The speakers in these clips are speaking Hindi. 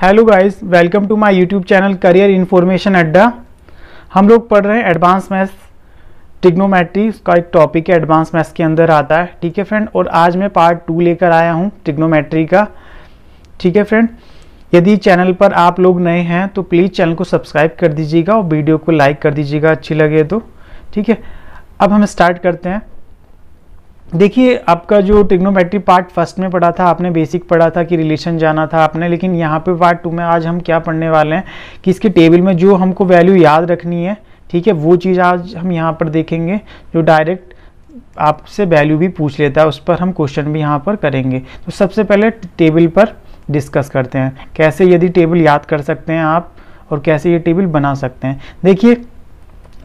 Hello guys, welcome to my YouTube channel career information adda. हम लोग पढ़ रहे हैं एडवांस मैथ्स ट्रिग्नोमेट्री का एक टॉपिक है, एडवांस मैथ्स के अंदर आता है। ठीक है फ्रेंड, और आज मैं पार्ट 2 लेकर आया हूँ ट्रिग्नोमेट्री का। ठीक है फ्रेंड, यदि चैनल पर आप लोग नए हैं तो प्लीज़ चैनल को सब्सक्राइब कर दीजिएगा और वीडियो को लाइक कर दीजिएगा अच्छी लगे तो। ठीक है, अब हम स्टार्ट करते हैं। देखिए, आपका जो ट्रिग्नोमेट्री पार्ट फर्स्ट में पढ़ा था, आपने बेसिक पढ़ा था कि रिलेशन जाना था आपने, लेकिन यहाँ पे पार्ट 2 में आज हम क्या पढ़ने वाले हैं कि इसके टेबल में जो हमको वैल्यू याद रखनी है, ठीक है, वो चीज़ आज हम यहाँ पर देखेंगे। जो डायरेक्ट आपसे वैल्यू भी पूछ लेता है, उस पर हम क्वेश्चन भी यहाँ पर करेंगे। तो सबसे पहले टेबल पर डिस्कस करते हैं, कैसे यदि टेबल याद कर सकते हैं आप और कैसे ये टेबल बना सकते हैं। देखिए,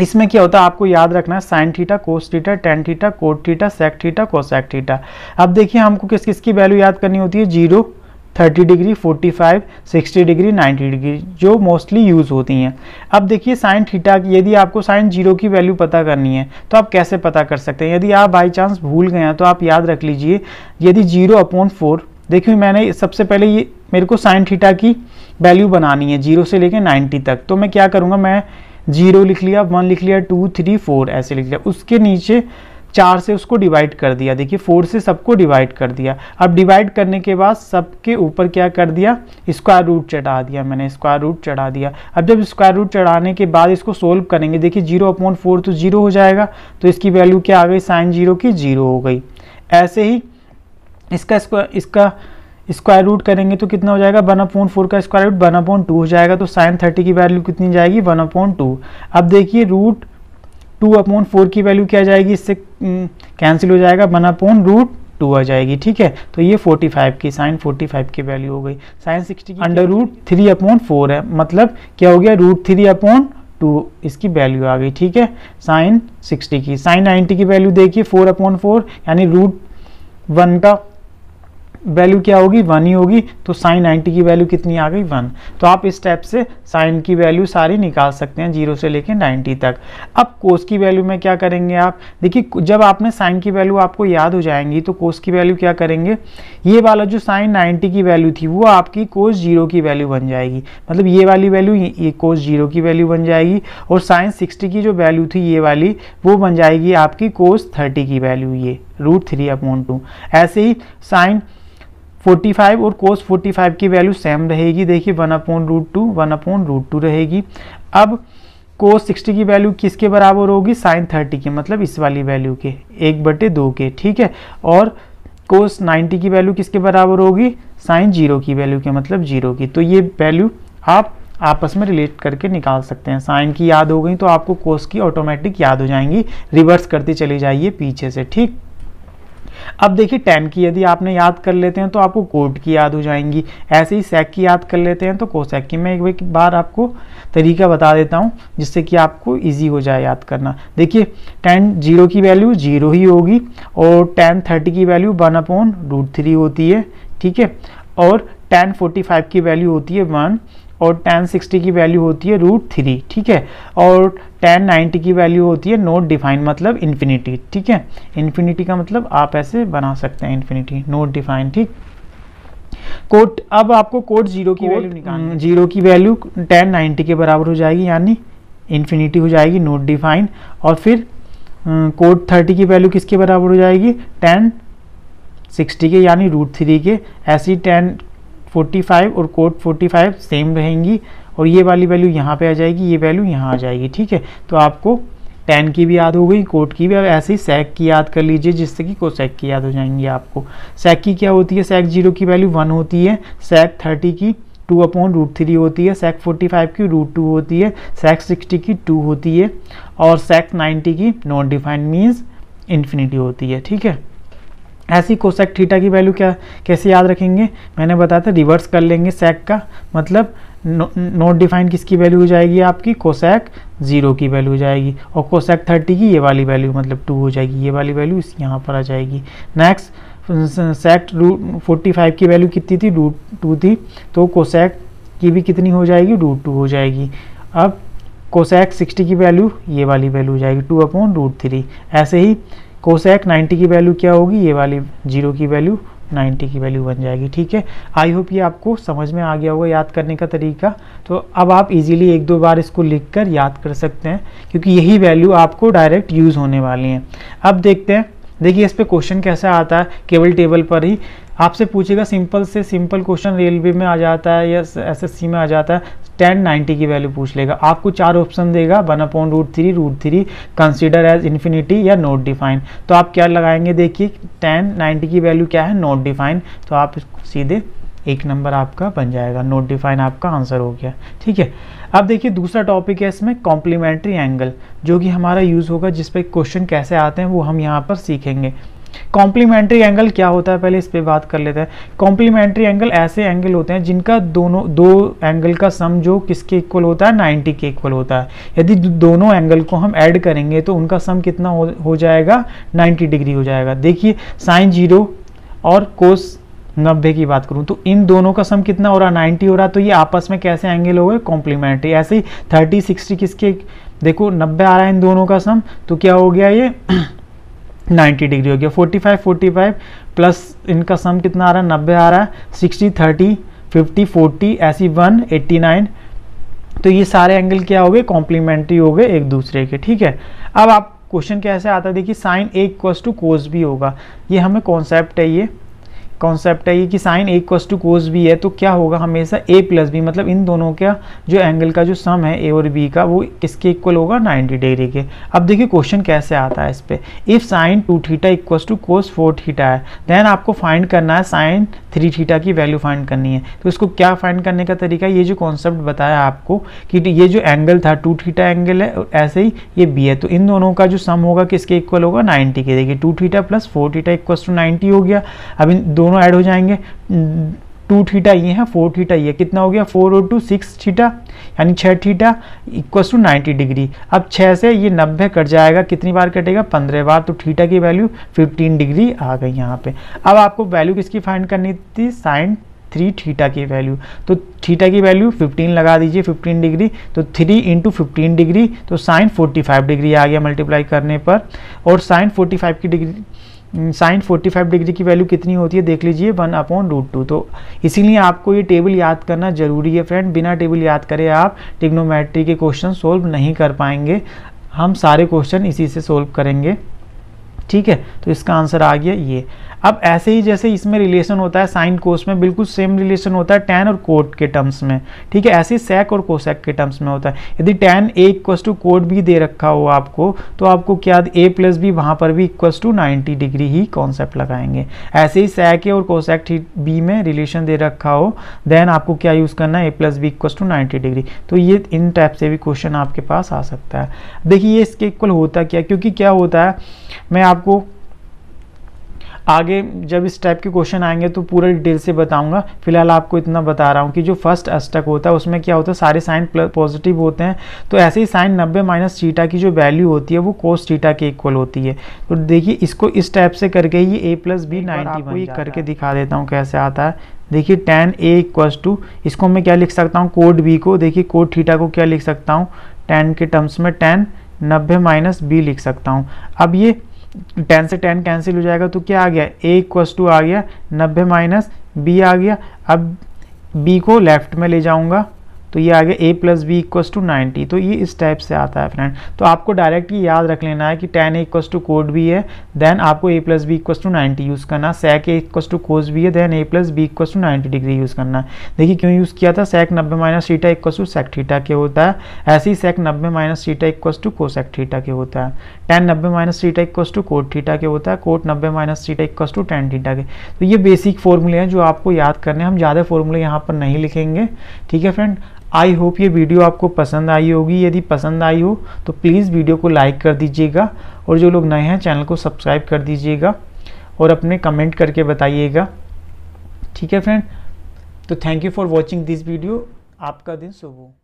इसमें क्या होता है, आपको याद रखना है sine theta, cos theta, tan theta, cot theta, sec theta, cosec theta. अब देखिए, हमको किस किस की वैल्यू याद करनी होती है। 0, 30 डिग्री, 45, 60 डिग्री, 90 डिग्री, जो मोस्टली यूज़ होती हैं। अब देखिए, साइन थीटा, यदि आपको साइन 0 की वैल्यू पता करनी है तो आप कैसे पता कर सकते हैं। यदि आप बाई चांस भूल गए हैं तो आप याद रख लीजिए, यदि 0/4, देखिए मैंने सबसे पहले ये मेरे को साइन थीटा की वैल्यू बनानी है 0 से लेकर 90 तक। तो मैं क्या करूँगा, मैं 0 लिख लिया, 1 लिख लिया, 2, 3, 4 ऐसे लिख लिया। उसके नीचे 4 से उसको डिवाइड कर दिया। देखिए, 4 से सबको डिवाइड कर दिया। अब डिवाइड करने के बाद सबके ऊपर क्या कर दिया, स्क्वायर रूट चढ़ा दिया। मैंने स्क्वायर रूट चढ़ा दिया। अब जब स्क्वायर रूट चढ़ाने के बाद इसको सोल्व करेंगे, देखिए 0/4 तो 0 हो जाएगा, तो इसकी वैल्यू क्या आ गई, साइन 0 की 0 हो गई। ऐसे ही इसका स्क्वायर रूट करेंगे तो कितना हो जाएगा, 1/4 का स्क्वायर रूट 1/2 हो जाएगा। तो साइन 30 की वैल्यू कितनी जाएगी, 1/2। अब देखिए, रूट 2/4 की वैल्यू क्या जाएगी, इससे कैंसिल हो जाएगा, 1/√2 आ जाएगी। ठीक है, तो ये 45 की साइन 45 की वैल्यू हो गई। साइन 60 की √3/4 है, मतलब क्या हो गया, √3/2 इसकी वैल्यू आ गई। ठीक है, साइन 60 की। साइन 90 की वैल्यू देखिए 4/4, यानी √1 का वैल्यू क्या होगी, 1 ही होगी। तो साइन 90 की वैल्यू कितनी आ गई, 1। तो आप इस स्टेप से साइन की वैल्यू सारी निकाल सकते हैं 0 से लेकर 90 तक। अब कोस की वैल्यू में क्या करेंगे आप, देखिए जब आपने साइन की वैल्यू आपको याद हो जाएंगी तो कोस की वैल्यू क्या करेंगे, ये वाला जो साइन 90 की वैल्यू थी वो आपकी कोस 0 की वैल्यू बन जाएगी। मतलब ये वाली वैल्यू ये कोस 0 की वैल्यू बन जाएगी, और साइन 60 की जो वैल्यू थी ये वाली, वो बन जाएगी आपकी कोस 30 की वैल्यू, ये √3/2। ऐसे ही साइन 45 और कोस 45 की वैल्यू सेम रहेगी। देखिए 1/√2 1/√2 रहेगी। अब कोस 60 की वैल्यू किसके बराबर होगी, साइन 30 की, मतलब इस वाली वैल्यू के 1/2 के। ठीक है, और कोस 90 की वैल्यू किसके बराबर होगी, साइन 0 की वैल्यू के, मतलब 0 की। तो ये वैल्यू आप आपस में रिलेट करके निकाल सकते हैं। साइन की याद हो गई तो आपको कोस की ऑटोमेटिक याद हो जाएंगी, रिवर्स करते चले जाइए पीछे से। ठीक, अब देखिए टेन की यदि आपने याद कर लेते हैं तो आपको कोट की याद हो जाएंगी। ऐसे ही सेक की याद कर लेते हैं तो कोसेक की। मैं एक बार आपको तरीका बता देता हूं जिससे कि आपको इजी हो जाए याद करना। देखिए, टेन 0 की वैल्यू 0 ही होगी, और टेन 30 की वैल्यू 1/√3 होती है। ठीक है, और टेन 45 की वैल्यू होती है 1, और टेन 60 की वैल्यू होती है √3। ठीक है, और टेन 90 की वैल्यू होती है नॉट डिफाइन, मतलब इन्फिनिटी। ठीक है, इन्फिनिटी का मतलब आप ऐसे बना सकते हैं, इन्फिनिटी नॉट डिफाइन। ठीक, कोट, अब आपको कोट 0 की वैल्यू निकालनी, 0 की वैल्यू टेन 90 के बराबर हो जाएगी, यानी इन्फिनिटी हो जाएगी, नॉट डिफाइन। और फिर कोट 30 की वैल्यू किसके बराबर हो जाएगी, टेन 60 के, यानी √3 के। ऐसी टेन 45 और कोट 45 सेम रहेंगी, और ये वाली वैल्यू यहाँ पे आ जाएगी, ये वैल्यू यहाँ आ जाएगी। ठीक है, तो आपको टेन की भी याद हो गई, कोट की भी। अब ऐसे ही सेक की याद कर लीजिए, जिससे कि कोसेक की याद हो जाएंगी आपको। सेक की क्या होती है, सेक 0 की वैल्यू 1 होती है, सेक 30 की 2/√3 होती है, सेक 45 की √2 होती है, सेक 60 की 2 होती है, और सेक 90 की नॉट डिफाइंड मीन्स इन्फिनिटी होती है। ठीक है, ऐसी कोसेक थीटा की वैल्यू क्या कैसे याद रखेंगे, मैंने बताया था, रिवर्स कर लेंगे सेक का, मतलब नॉट डिफाइंड किसकी वैल्यू हो जाएगी आपकी, कोसेक 0 की वैल्यू हो जाएगी, और कोसेक 30 की ये वाली वैल्यू मतलब 2 हो जाएगी, ये वाली वैल्यू यहाँ पर आ जाएगी। नेक्स्ट सेक 45 की वैल्यू कितनी थी, √2 थी, तो कोसेक की भी कितनी हो जाएगी, √2 हो जाएगी। अब कोसेक 60 की वैल्यू ये वाली वैल्यू हो जाएगी 2/√3। ऐसे ही कोसेक 90 की वैल्यू क्या होगी, ये वाली 0 की वैल्यू 90 की वैल्यू बन जाएगी। ठीक है, आई होप ये आपको समझ में आ गया होगा याद करने का तरीका। तो अब आप इजीली 1-2 बार इसको लिखकर याद कर सकते हैं, क्योंकि यही वैल्यू आपको डायरेक्ट यूज़ होने वाली हैं। अब देखते हैं, देखिए इस पे क्वेश्चन कैसा आता है, केवल टेबल पर ही आपसे पूछेगा। सिंपल से सिंपल क्वेश्चन रेलवे में आ जाता है या SSC में आ जाता है, tan 90 की वैल्यू पूछ लेगा। आपको 4 ऑप्शन देगा, 1/√3, कंसीडर एज इन्फिनिटी या नॉट डिफाइन। तो आप क्या लगाएंगे, देखिए tan 90 की वैल्यू क्या है, नॉट डिफाइन। तो आप सीधे 1 नंबर आपका बन जाएगा, नॉट डिफाइन आपका आंसर हो गया। ठीक है, अब देखिए दूसरा टॉपिक है इसमें कॉम्प्लीमेंट्री एंगल, जो कि हमारा यूज़ होगा, जिस पे क्वेश्चन कैसे आते हैं वो हम यहाँ पर सीखेंगे। कॉम्प्लीमेंट्री एंगल क्या होता है, पहले इस पे बात कर लेते हैं। कॉम्प्लीमेंट्री एंगल ऐसे एंगल होते हैं जिनका दो एंगल का सम जो किसके इक्वल होता है, 90 के इक्वल होता है। यदि दोनों एंगल को हम ऐड करेंगे तो उनका सम कितना हो जाएगा, 90 डिग्री हो जाएगा। देखिए sin 0 और कोस 90 की बात करूं तो इन दोनों का सम कितना हो रहा है, 90 हो रहा है। तो ये आपस में कैसे एंगल हो गए, कॉम्प्लीमेंट्री। ऐसे ही 30-60 किसके, देखो 90 आ रहा है इन दोनों का सम, तो क्या हो गया ये 90 डिग्री हो गया। 45 प्लस इनका सम कितना आ रहा है, 90 आ रहा है। 60 30 50 40 ऐसी 189, तो ये सारे एंगल क्या हो गए, कॉम्प्लीमेंट्री हो गए एक दूसरे के। ठीक है, अब आप क्वेश्चन कैसे आता है, देखिए साइन A = कोस B होगा। ये हमें कॉन्सेप्ट है, ये कॉन्सेप्ट है ये कि साइन A = कोस B है, तो क्या होगा हमेशा A + B, मतलब इन दोनों का जो एंगल का जो सम है A और B का, वो किसके इक्वल होगा, 90 डिग्री के। अब देखिए क्वेश्चन कैसे आता है इस पे, इफ साइन 2θ = कोस 4θ है, देन आपको फाइंड करना है साइन 3θ की वैल्यू फाइंड करनी है। तो इसको क्या फाइंड करने का तरीका, ये जो कॉन्सेप्ट बताया आपको कि ये जो एंगल था 2θ एंगल है, और ऐसे ही ये B है, तो इन दोनों का जो सम होगा किसके इक्वल होगा, 90 के। देखिए 2θ + 4θ = 90 हो गया। अब इन दोनों ऐड हो जाएंगे, 2θ ये है, 4θ ये, कितना हो गया 4 और 2 6θ, यानी 6θ = 90 डिग्री। अब 6 से ये 90 कट जाएगा, कितनी बार कटेगा, 15 बार। तो θ की वैल्यू 15 डिग्री आ गई यहाँ पे। अब आपको वैल्यू किसकी फाइंड करनी थी, साइन 3θ की वैल्यू। तो θ की वैल्यू 15 लगा दीजिए, 15 डिग्री, तो 3 × 15 डिग्री, तो साइन 45 डिग्री आ गया मल्टीप्लाई करने पर। और साइन 45 डिग्री की वैल्यू कितनी होती है, देख लीजिए 1/√2। तो इसीलिए आपको ये टेबल याद करना जरूरी है फ्रेंड। बिना टेबल याद करे आप ट्रिग्नोमेट्री के क्वेश्चन सोल्व नहीं कर पाएंगे। हम सारे क्वेश्चन इसी से सोल्व करेंगे। ठीक है, तो इसका आंसर आ गया ये। अब ऐसे ही जैसे इसमें रिलेशन होता है साइन कोस में, बिल्कुल सेम रिलेशन होता है टैन और कोट के टर्म्स में। ठीक है, ऐसे ही सेक और कोसेक के टर्म्स में होता है। यदि tan A = कोट B दे रखा हो आपको, तो आपको क्या A + B वहाँ पर भी = 90 डिग्री ही कॉन्सेप्ट लगाएंगे। ऐसे ही सेक A और कोसेक B में रिलेशन दे रखा हो, देन आपको क्या यूज़ करना है, A + B = 90 डिग्री। तो ये इन टाइप से भी क्वेश्चन आपके पास आ सकता है। देखिए ये इसके इक्वल होता क्या, क्योंकि क्या होता है, मैं आपको आगे जब इस टाइप के क्वेश्चन आएंगे तो पूरा डिटेल से बताऊंगा। फिलहाल आपको इतना बता रहा हूं कि जो फर्स्ट अष्टक होता है उसमें क्या होता है, सारे साइन पॉजिटिव होते हैं। तो ऐसे ही साइन 90 - θ की जो वैल्यू होती है वो कोस θ के इक्वल होती है। तो देखिए इसको इस टाइप से करके ये A + B 90 बन जाता है। करके दिखा देता हूँ कैसे आता है। देखिए tan A = इसको मैं क्या लिख सकता हूँ, कोड B को, देखिए कोड θ को क्या लिख सकता हूँ, tan के टर्म्स में tan 90 - B लिख सकता हूँ। अब ये tan से tan कैंसिल हो जाएगा, तो क्या आ गया, A = आ गया 90 - B आ गया। अब B को लेफ्ट में ले जाऊंगा तो ये आ गया A + B = 90। तो ये इस टाइप से आता है फ्रेंड। तो आपको डायरेक्ट ये याद रख लेना है कि tan A = कोड B है, देन आपको A + B = 90 यूज़ करना। sec A = कोस B है, then A + B = 90 degree use करना। देखिए क्यों यूज़ किया था, sec 90 - θ = sec θ के होता है। ऐसे ही sec 90 - θ = कोसेक θ के होता है। tan 90 - θ = कोट θ के होता है। कोट 90 - θ = tan θ के। तो ये बेसिक फॉर्मूले हैं जो आपको याद करने हैं। हम ज़्यादा फॉर्मूले यहाँ पर नहीं लिखेंगे। ठीक है फ्रेंड, आई होप ये वीडियो आपको पसंद आई होगी। यदि पसंद आई हो तो प्लीज़ वीडियो को लाइक कर दीजिएगा, और जो लोग नए हैं चैनल को सब्सक्राइब कर दीजिएगा, और अपने कमेंट करके बताइएगा। ठीक है फ्रेंड, तो thank you for watching this video. आपका दिन शुभ हो।